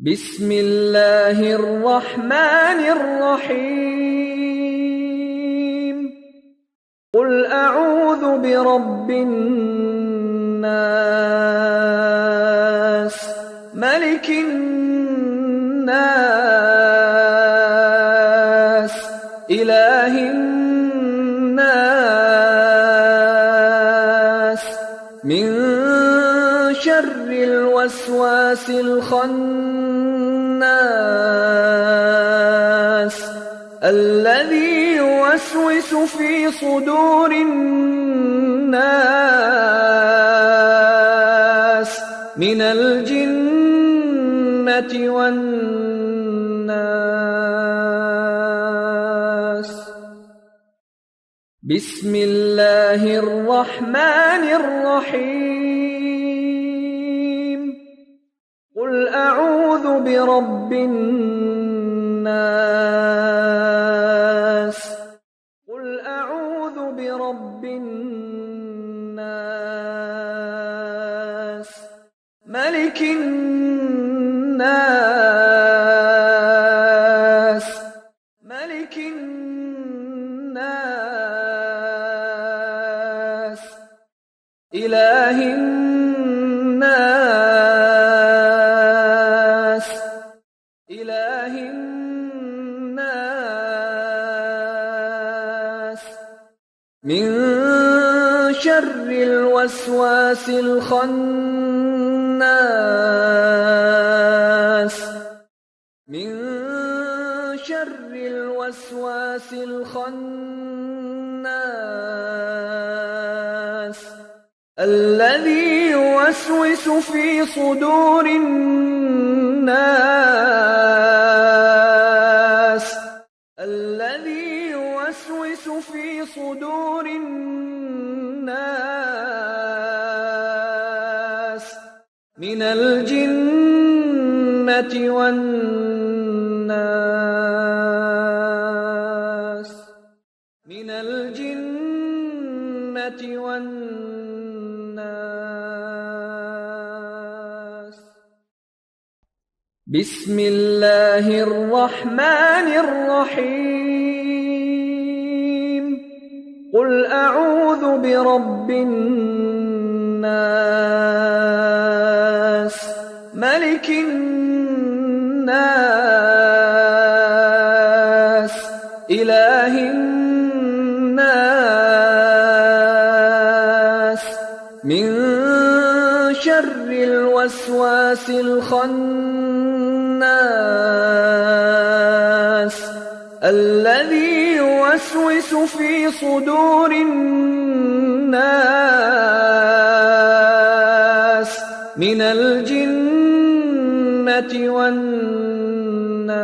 بسم الله الرحمن الرحيم قل أعوذ برب الناس ملك الناس إله الناس من شر الوسواس الخناس الذي يوسوس في صدور الناس من الجنة والناس بسم الله الرحمن الرحيم قل أعوذ برب الناس قل أعوذ برب الناس ملك الناس ملك الناس إله الناس إله الناس من شر الوسواس الخناس من شر الوسواس الخناس الذي يوسوس في صدور الناس الذي يوسوس في صدور الناس من الجنة والناس من الجنة والناس بسم الله الرحمن الرحيم قل أعوذ برب الناس ملك الناس إله الناس من شر الوسواس الخناس الذي يوسوس في صدور الناس من الجنة والناس